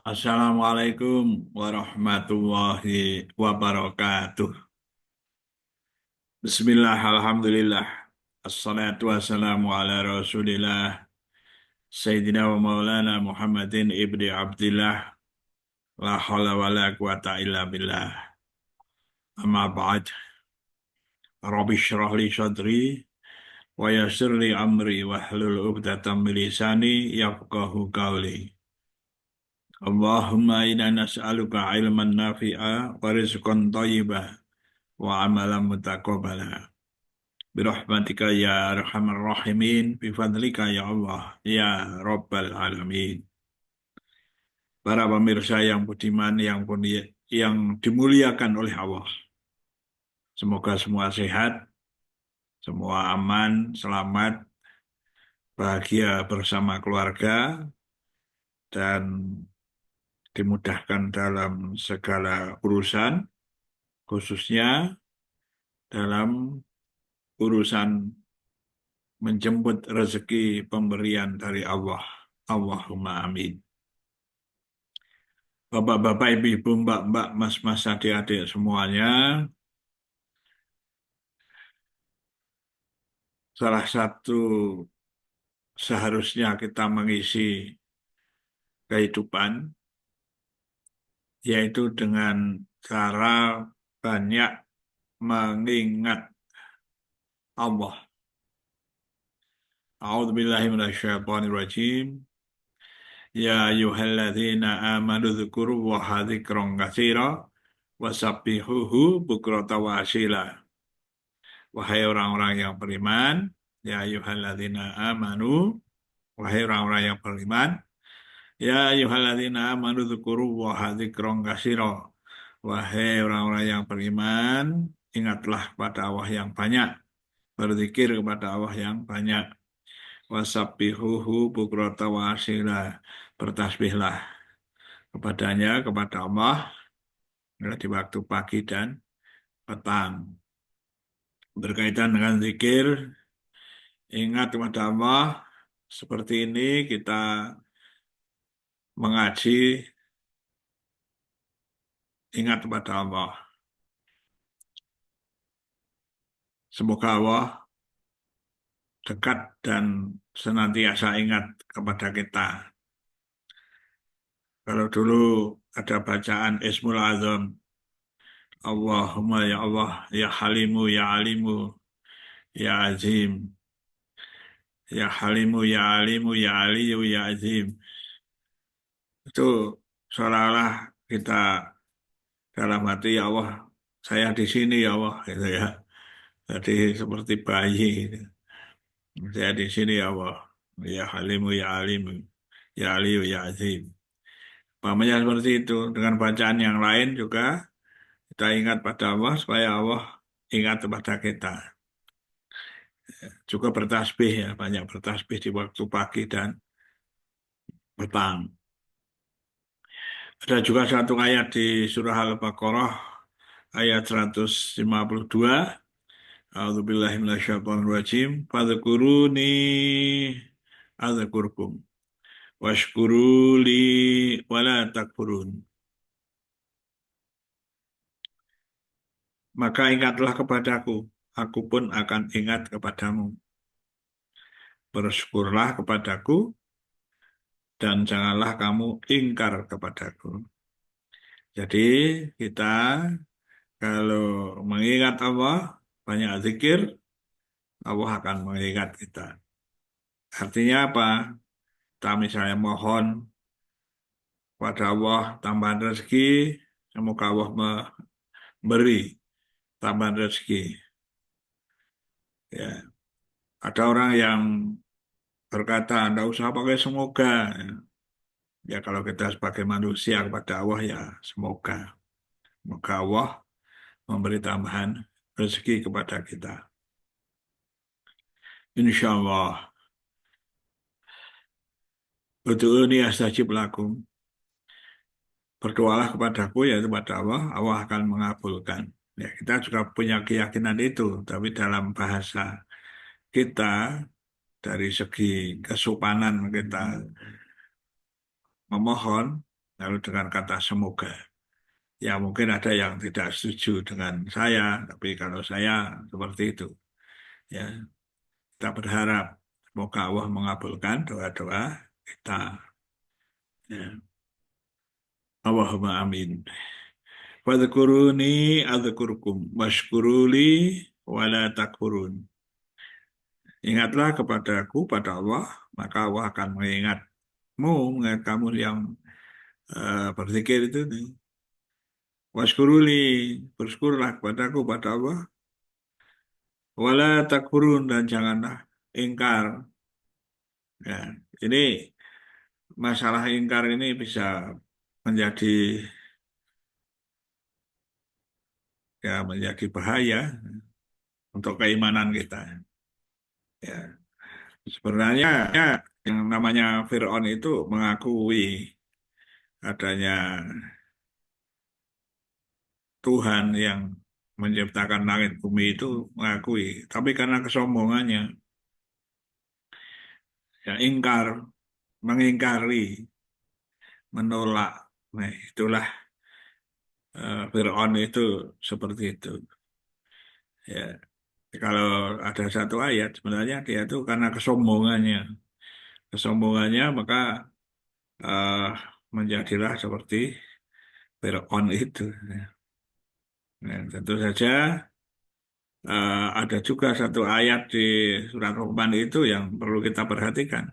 Assalamualaikum warahmatullahi wabarakatuh. Bismillah, alhamdulillah. Assalatu wassalamu ala rasulillah. Sayyidina wa maulana Muhammadin ibni Abdillah. La hawla wa la quwata illa billah. Amma ba'd. Rabbi syrah li sadri. Wa yassir li amri. Wa hlul uqdatam min lisani yafqahu qawli. Allahumma inna nas'aluka ilman nafi'a wa rizqan thayyibah wa amalan mutaqabbala. Birahmatika ya arhamar rahimin, bifadlika ya Allah, ya Rabbal alamin. Para pemirsa yang budiman, yang dimuliakan oleh Allah. Semoga semua sehat, semua aman, selamat, bahagia bersama keluarga, dan dimudahkan dalam segala urusan, khususnya dalam urusan menjemput rezeki pemberian dari Allah. Allahumma amin. Bapak-bapak, ibu-ibu, mbak-mbak, mas-mas, adik-adik semuanya, salah satu seharusnya kita mengisi kehidupan, yaitu dengan cara banyak mengingat Allah. A'udzubillahi minasyaitonirrajim. Ya ayyuhalladzina amanu dzkurullaha dzikran katsira wasabbihuhu bukrata wa asila. Wahai orang-orang yang beriman, ya ayyuhalladzina amanu, wahai orang-orang yang beriman, ya ayyuhalladzina amanu dzkurullaha dzikran katsira. Wahai orang-orang yang beriman, ingatlah kepada Allah yang banyak, berzikir kepada Allah yang banyak. Wasabbihuhu bukrata wa asila. Bertasbihlah kepadanya, kepada Allah, di waktu pagi dan petang. Berkaitan dengan zikir, ingat kepada Allah, seperti ini kita mengaji, ingat kepada Allah. Semoga Allah dekat dan senantiasa ingat kepada kita. Kalau dulu ada bacaan Ismul Azam, Allahumma ya Allah, ya Halimu, ya Alimu, ya Azim, ya Halimu, ya Alimu, ya Aliyu, ya Azim. Itu seolah-olah kita dalam hati, ya Allah, saya di sini ya Allah, gitu ya. Jadi seperti bayi, gitu. Saya di sini ya Allah, ya Halimu, ya Alimu, ya Aliyu, ya Azim. Pahamnya seperti itu. Dengan bacaan yang lain juga kita ingat pada Allah supaya Allah ingat kepada kita. Juga bertasbih ya, banyak bertasbih di waktu pagi dan petang. Ada juga satu ayat di surah Al-Baqarah ayat 152. A'udzubillahi minasyaitonirrajim. Fadhkuruni adzkurkum washkuruli wala takfurun. Maka ingatlah kepadaku, aku pun akan ingat kepadamu. Bersyukurlah kepadaku dan janganlah kamu ingkar kepadaku. Jadi kita kalau mengingat Allah, banyak zikir, Allah akan mengingat kita. Artinya apa? Kita misalnya mohon kepada Allah tambahan rezeki, semoga Allah memberi tambahan rezeki. Ya, ada orang yang berkata, tidak usah pakai semoga. Ya, kalau kita sebagai manusia kepada Allah, ya semoga. Semoga Allah memberi tambahan rezeki kepada kita. Insya Allah. Ud'uni astajib lakum. Berdoalah kepadaku, yaitu kepada Allah, Allah akan mengabulkan. Ya, kita juga punya keyakinan itu, tapi dalam bahasa kita, dari segi kesopanan kita memohon, lalu dengan kata semoga. Ya mungkin ada yang tidak setuju dengan saya, tapi kalau saya seperti itu. Ya, kita berharap semoga Allah mengabulkan doa-doa kita. Ya. Allahumma amin. Wadhkuruni adzkurkum washkuruli wala takfurun. Ingatlah kepadaku, pada Allah, maka Allah akan mengingatmu, mengingat kamu yang berzikir itu. Washkuruli, bersyukurlah kepadaku, pada Allah. Wala takfurun, dan janganlah ingkar. Ya, ini masalah ingkar ini bisa menjadi menjadi bahaya untuk keimanan kita. Ya, sebenarnya ya, yang namanya Fir'aun itu mengakui adanya Tuhan yang menciptakan langit bumi itu mengakui, tapi karena kesombongannya, ya ingkar, mengingkari, menolak. Nah, itulah Fir'aun itu seperti itu. Ya, kalau ada satu ayat sebenarnya dia itu karena kesombongannya, maka eh, menjadilah seperti Fir'aun itu. Nah, tentu saja ada juga satu ayat di surat Luqman itu yang perlu kita perhatikan.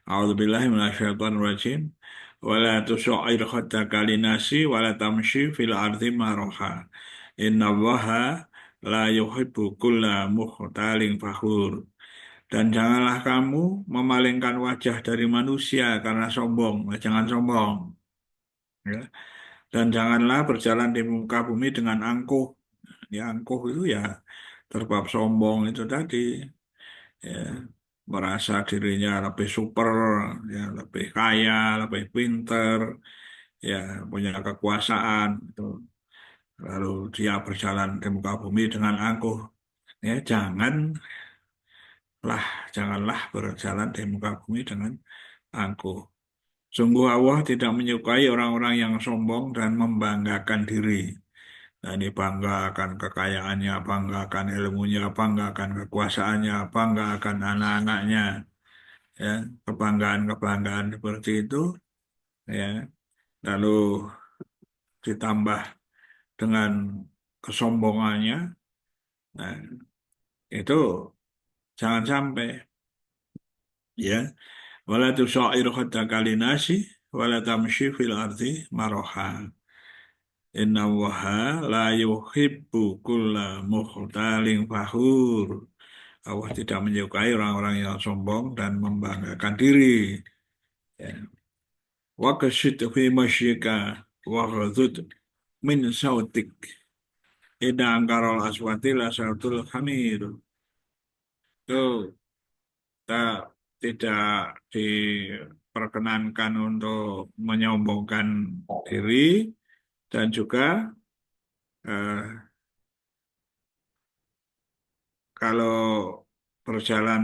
A'udzubillahi minasyaitonirrajim. Wala tusya'ir khaddaka linasi wala tamshi fil ardi maraha. Innallaha la yuhibbu kulla mukhtalin fakhur. Dan janganlah kamu memalingkan wajah dari manusia karena sombong. Jangan sombong. Ya. Dan janganlah berjalan di muka bumi dengan angkuh. Ya, angkuh itu ya terbab sombong itu tadi. Ya, merasa dirinya lebih super, ya, lebih kaya, lebih pinter, ya, punya kekuasaan. Itu. Lalu dia berjalan di muka bumi dengan angkuh. Ya, janganlah berjalan di muka bumi dengan angkuh. Sungguh Allah tidak menyukai orang-orang yang sombong dan membanggakan diri. Nah, ini banggakan kekayaannya, banggakan ilmunya, banggakan kekuasaannya, banggakan anak-anaknya, ya, kebanggaan-kebanggaan seperti itu, ya. Lalu ditambah dengan kesombongannya, nah, itu jangan sampai, ya. Wala tusa'ir khaddaka linasi, wala tamshi fil ardi maraha. Inna Allaha la yuhibbu kulla mukhtalin fakhur. Allah tidak menyukai orang-orang yang sombong dan membanggakan diri. Ya. Wa qasid fi masyika wa ghadud min sautik. Ida angkarol aswati la sautul hamir. Itu kita tidak diperkenankan untuk menyombongkan diri dan juga eh, kalau berjalan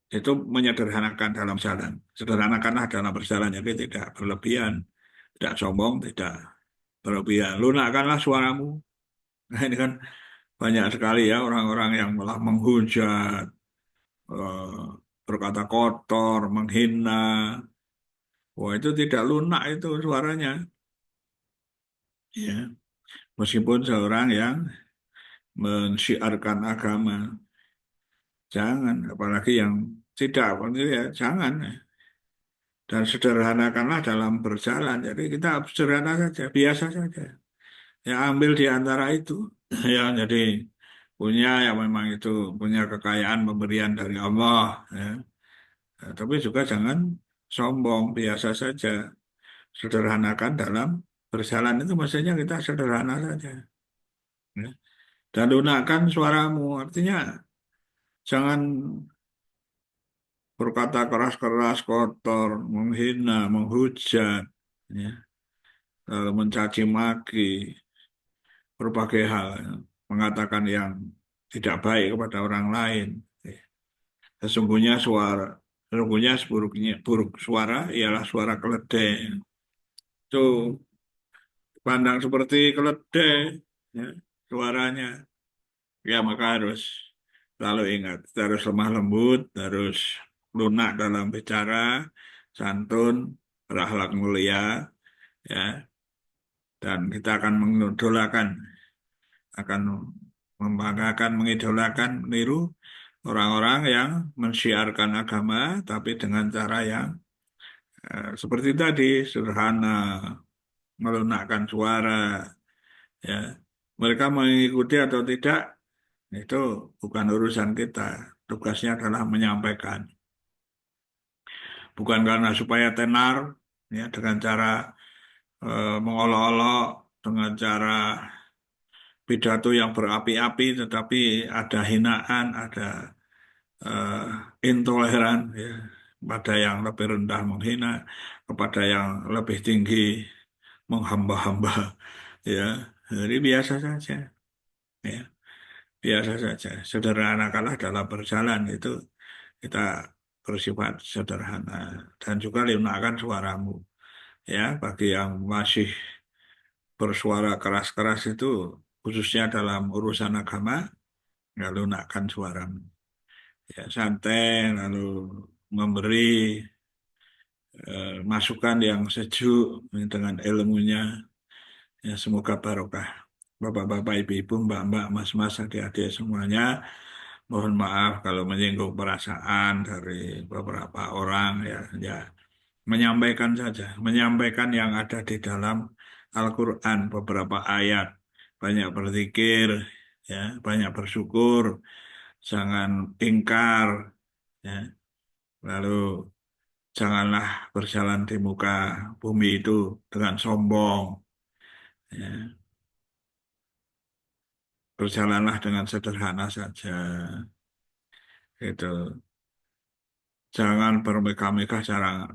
itu menyederhanakan dalam jalan. Sederhanakanlah dalam berjalan, jadi tidak berlebihan, tidak sombong, tidak berlebihan. Lunakkanlah suaramu. Nah, ini kan banyak sekali ya orang-orang yang malah menghujat, eh, berkata kotor, menghina. Wah, itu tidak lunak itu suaranya. Ya, meskipun seorang yang mensyiarkan agama, jangan, apalagi yang tidak, ya jangan. Dan sederhanakanlah dalam berjalan. Jadi kita sederhana saja, biasa saja. Ya ambil di antara itu. Ya jadi punya yang memang itu punya kekayaan pemberian dari Allah. Ya. Ya, tapi juga jangan sombong, biasa saja. Sederhanakan dalam berjalan itu maksudnya kita sederhana saja. Ya. Dan lunakan suaramu, artinya jangan berkata keras-keras, kotor, menghina, menghujat, ya. Lalu mencaci maki, berbagai hal, ya. Mengatakan yang tidak baik kepada orang lain. Sesungguhnya Sesungguhnya buruk suara ialah suara keledai. Itu pandang seperti keledai, ya, suaranya. Ya maka harus selalu ingat, kita harus lemah lembut, harus lunak dalam bicara, santun, berakhlak mulia, ya, dan kita akan mengidolakan, akan membanggakan, mengidolakan, meniru orang-orang yang mensiarkan agama, tapi dengan cara yang seperti tadi, sederhana, melunakkan suara, ya. Mereka mengikuti atau tidak, itu bukan urusan kita. Tugasnya adalah menyampaikan. Bukan karena supaya tenar, ya, dengan cara mengolok-olok, dengan cara pidato yang berapi-api, tetapi ada hinaan, ada eh, intoleran, ya, pada yang lebih rendah menghina, kepada yang lebih tinggi menghamba-hamba, ya. Jadi biasa saja, ya, biasa saja. Sederhanakanlah dalam berjalan itu kita bersifat sederhana dan juga lunakkan suaramu, ya, bagi yang masih bersuara keras-keras itu khususnya dalam urusan agama, ya lunakkan suaramu, ya santai lalu memberi masukan yang sejuk dengan ilmunya, ya semoga barokah. Bapak-bapak, ibu-ibu, mbak-mbak, mas-mas, adik-adik semuanya, mohon maaf kalau menyinggung perasaan dari beberapa orang, ya, ya menyampaikan saja, menyampaikan yang ada di dalam Al-Quran, beberapa ayat, banyak berzikir, ya, banyak bersyukur, jangan ingkar, ya, lalu janganlah berjalan di muka bumi itu dengan sombong, ya, berjalanlah dengan sederhana saja, itu. Jangan bermegah-megah,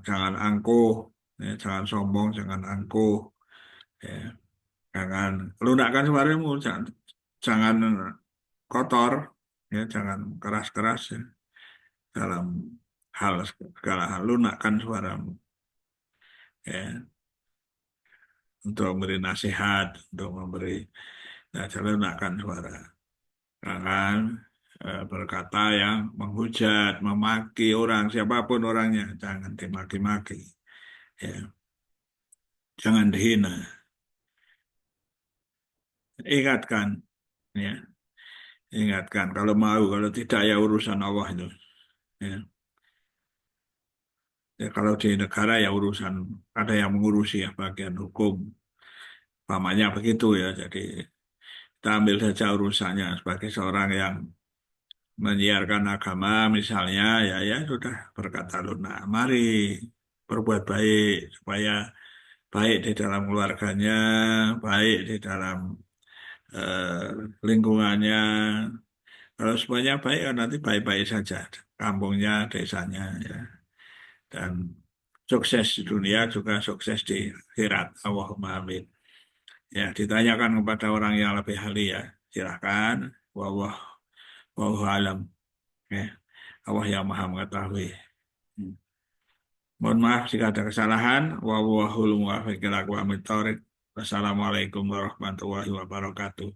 jangan angkuh, ya, jangan sombong, jangan angkuh, ya. Jangan lunakkan suaramu, jangan kotor, ya, jangan keras-keras, ya, dalam hal segala hal lunakkan suaramu, ya, untuk memberi nasihat, untuk memberi, ya, jangan lunakkan suara, jangan berkata yang menghujat, memaki orang siapapun orangnya, jangan dimaki-maki, ya, jangan dihina, ingatkan, ya, ingatkan kalau mau, kalau tidak ya urusan Allah itu, ya. Ya, kalau di negara ya urusan ada yang mengurusi, ya bagian hukum, pamannya begitu, ya. Jadi kita ambil saja urusannya sebagai seorang yang menyiarkan agama misalnya, ya ya sudah berkata lunak. Mari berbuat baik supaya baik di dalam keluarganya, baik di dalam lingkungannya. Kalau semuanya baik, ya nanti baik-baik saja kampungnya, desanya, ya. Dan sukses di dunia juga sukses di akhirat. Allahumma amin. Ya, ditanyakan kepada orang yang lebih ahli, ya. Silakan. Wallah, wallahu alam. Ya, Allah yang maha mengetahui. Hmm. Mohon maaf jika ada kesalahan. Wallahul muwaffiq ila aqwamit thoriq. Wassalamualaikum warahmatullahi wabarakatuh.